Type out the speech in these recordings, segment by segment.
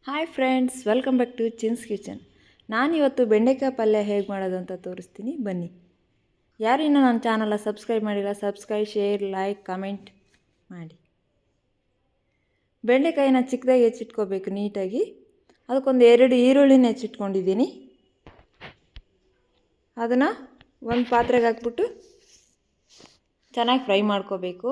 Hi friends, welcome back to Chin's kitchen. ನಾನಿವತ್ತು ಬೆಂಡೆಕಾಯಿ ಪಲ್ಯ ಹೇಗೆ ಮಾಡೋದು ಅಂತ ತೋರಿಸ್ತೀನಿ, ಬನ್ನಿ. ಯಾರು ಇನ್ನೂ ನನ್ನ ಚಾನಲ್ನ ಸಬ್ಸ್ಕ್ರೈಬ್ ಮಾಡಿಲ್ಲ, ಸಬ್ಸ್ಕ್ರೈಬ್, ಶೇರ್, ಲೈಕ್, ಕಮೆಂಟ್ ಮಾಡಿ. ಬೆಂಡೆಕಾಯಿನ ಚಿಕ್ಕದಾಗಿ ಹೆಚ್ಚಿಟ್ಕೋಬೇಕು ನೀಟಾಗಿ. ಅದಕ್ಕೊಂದು 2 ಈರುಳ್ಳಿನ ಹೆಚ್ಚಿಟ್ಕೊಂಡಿದ್ದೀನಿ. ಅದನ್ನು ಒಂದು ಪಾತ್ರೆಗೆ ಹಾಕ್ಬಿಟ್ಟು ಚೆನ್ನಾಗಿ ಫ್ರೈ ಮಾಡ್ಕೋಬೇಕು.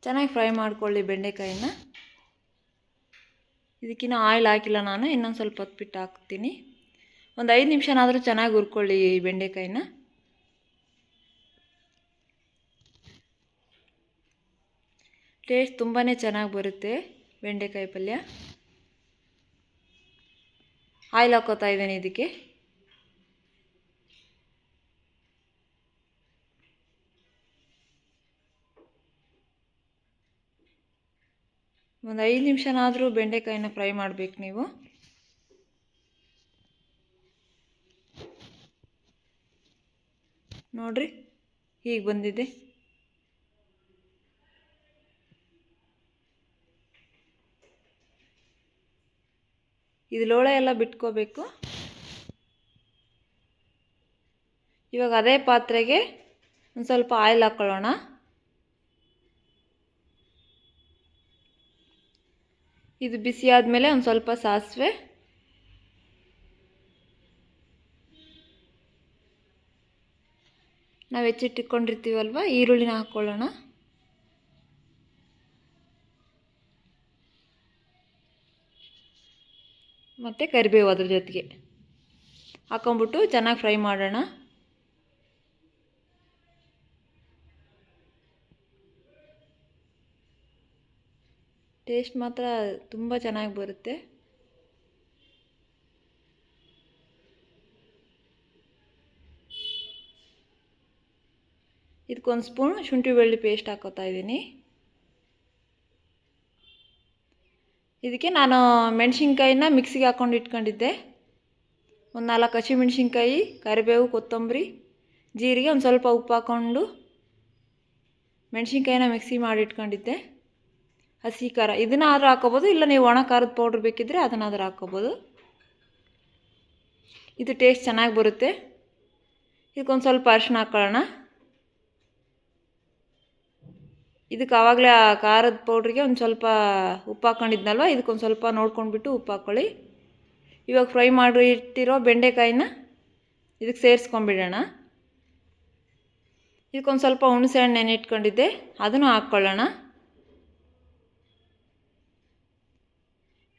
ಚೆನ್ನಾಗಿ ಫ್ರೈ ಮಾಡ್ಕೊಳ್ಳಿ ಬೆಂಡೆಕಾಯಿನ. ಇದಕ್ಕಿನ್ನ ಆಯಿಲ್ ಹಾಕಿಲ್ಲ ನಾನು, ಇನ್ನೊಂದು ಸ್ವಲ್ಪ ಹೊತ್ತು ಬಿಟ್ಟು ಹಾಕ್ತೀನಿ. ಒಂದು 5 ನಿಮಿಷನಾದರೂ ಚೆನ್ನಾಗಿ ಹುರ್ಕೊಳ್ಳಿ ಈ ಬೆಂಡೆಕಾಯಿನ. ಟೇಸ್ಟ್ ತುಂಬಾ ಚೆನ್ನಾಗಿ ಬರುತ್ತೆ ಬೆಂಡೆಕಾಯಿ ಪಲ್ಯ. ಆಯಿಲ್ ಹಾಕೋತಾ ಇದ್ದೀನಿ ಇದಕ್ಕೆ. ಒಂದು 5 ನಿಮಿಷನಾದರೂ ಬೆಂಡೆಕಾಯಿನ ಫ್ರೈ ಮಾಡಬೇಕು ನೀವು. ನೋಡ್ರಿ, ಹೀಗೆ ಬಂದಿದೆ. ಇದು ಲೋಳೆ ಎಲ್ಲ ಬಿಟ್ಕೋಬೇಕು. ಇವಾಗ ಅದೇ ಪಾತ್ರೆಗೆ ಒಂದು ಸ್ವಲ್ಪ ಆಯಿಲ್ ಹಾಕ್ಕೊಳ್ಳೋಣ. ಇದು ಬಿಸಿ ಆದಮೇಲೆ ಒಂದು ಸ್ವಲ್ಪ ಸಾಸಿವೆ, ನಾವು ಹೆಚ್ಚಿಟ್ಟುಕೊಂಡಿರ್ತೀವಲ್ವ ಈರುಳ್ಳಿನ ಹಾಕ್ಕೊಳ್ಳೋಣ. ಮತ್ತು ಕರಿಬೇವು ಅದ್ರ ಜೊತೆಗೆ ಹಾಕೊಂಬಿಟ್ಟು ಚೆನ್ನಾಗಿ ಫ್ರೈ ಮಾಡೋಣ. ಟೇಸ್ಟ್ ಮಾತ್ರ ತುಂಬ ಚೆನ್ನಾಗಿ ಬರುತ್ತೆ. ಇದಕ್ಕೊಂದು ಸ್ಪೂನ್ ಶುಂಠಿ ಬೆಳ್ಳುಳ್ಳಿ ಪೇಸ್ಟ್ ಹಾಕೋತಾ ಇದ್ದೀನಿ. ಇದಕ್ಕೆ ನಾನು ಮೆಣಸಿನ್ಕಾಯಿನ ಮಿಕ್ಸಿಗೆ ಹಾಕ್ಕೊಂಡು ಇಟ್ಕೊಂಡಿದ್ದೆ. ಒಂದು 4 ಹಸಿಮೆಣ್ಸಿನ್ಕಾಯಿ, ಕರಿಬೇವು, ಕೊತ್ತಂಬರಿ, ಜೀರಿಗೆ, ಒಂದು ಸ್ವಲ್ಪ ಉಪ್ಪು ಹಾಕ್ಕೊಂಡು ಮೆಣಸಿನ್ಕಾಯಿನ ಮಿಕ್ಸಿ ಮಾಡಿ ಇಟ್ಕೊಂಡಿದ್ದೆ. ಹಸಿ ಖಾರ ಇದನ್ನಾದರೂ ಹಾಕ್ಕೋಬೋದು, ಇಲ್ಲ ನೀವು ಒಣ ಖಾರದ ಪೌಡ್ರ್ ಬೇಕಿದ್ದರೆ ಅದನ್ನಾದರೂ ಹಾಕ್ಕೋಬೋದು. ಇದು ಟೇಸ್ಟ್ ಚೆನ್ನಾಗಿ ಬರುತ್ತೆ. ಇದಕ್ಕೊಂದು ಸ್ವಲ್ಪ ಅರಿಶಿನ ಹಾಕ್ಕೊಳ್ಳೋಣ. ಇದಕ್ಕೆ ಆವಾಗಲೇ ಆ ಖಾರದ ಪೌಡ್ರಿಗೆ ಒಂದು ಸ್ವಲ್ಪ ಉಪ್ಪು ಹಾಕ್ಕೊಂಡಿದ್ನಲ್ವ, ಇದಕ್ಕೊಂದು ಸ್ವಲ್ಪ ನೋಡ್ಕೊಂಡ್ಬಿಟ್ಟು ಉಪ್ಪು ಹಾಕ್ಕೊಳ್ಳಿ. ಇವಾಗ ಫ್ರೈ ಮಾಡಿ ಇಟ್ಟಿರೋ ಬೆಂಡೆಕಾಯಿನ ಇದಕ್ಕೆ ಸೇರಿಸ್ಕೊಂಡ್ಬಿಡೋಣ. ಇದಕ್ಕೊಂದು ಸ್ವಲ್ಪ ಹುಣಸೆ ಹಣ್ಣು ನೆನೆಯಿಟ್ಕೊಂಡಿದ್ದೆ, ಅದನ್ನು ಹಾಕ್ಕೊಳ್ಳೋಣ.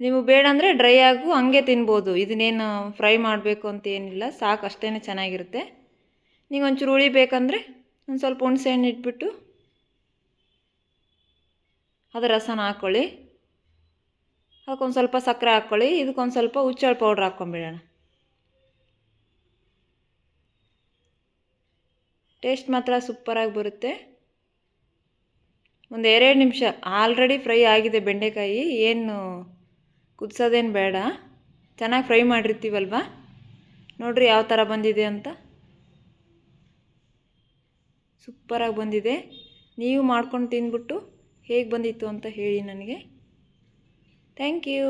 ನೀವು ಬೇಡ ಅಂದರೆ ಡ್ರೈ ಆಗು ಹಂಗೆ ತಿನ್ಬೋದು, ಇದನ್ನೇನು ಫ್ರೈ ಮಾಡಬೇಕು ಅಂತ ಏನಿಲ್ಲ, ಸಾಕು ಅಷ್ಟೇ ಚೆನ್ನಾಗಿರುತ್ತೆ. ನೀವು ಒಂಚೂರು ಹುಳಿ ಬೇಕಂದರೆ ಒಂದು ಸ್ವಲ್ಪ ಹುಣಸೆ ಹಣ್ಣು ಇಟ್ಬಿಟ್ಟು ಅದರ ರಸನ ಹಾಕ್ಕೊಳ್ಳಿ. ಅದಕ್ಕೊಂದು ಸ್ವಲ್ಪ ಸಕ್ಕರೆ ಹಾಕ್ಕೊಳ್ಳಿ. ಇದಕ್ಕೊಂದು ಸ್ವಲ್ಪ ಹುಚ್ಚೆಳ್ಳು ಪೌಡ್ರ್ ಹಾಕ್ಕೊಂಬಿಡೋಣ. ಟೇಸ್ಟ್ ಮಾತ್ರ ಸೂಪರಾಗಿ ಬರುತ್ತೆ. ಒಂದು 2 ನಿಮಿಷ ಆಲ್ರೆಡಿ ಫ್ರೈ ಆಗಿದೆ ಬೆಂಡೆಕಾಯಿ, ಏನು ಕುದಿಸೋದೇನು ಬೇಡ. ಚೆನ್ನಾಗಿ ಫ್ರೈ ಮಾಡಿರ್ತೀವಲ್ವ, ನೋಡಿರಿ ಯಾವ ಥರ ಬಂದಿದೆ ಅಂತ. ಸೂಪರಾಗಿ ಬಂದಿದೆ. ನೀವು ಮಾಡ್ಕೊಂಡು ತಿಂದ್ಬಿಟ್ಟು ಹೇಗೆ ಬಂದಿತ್ತು ಅಂತ ಹೇಳಿ ನನಗೆ. Thank you.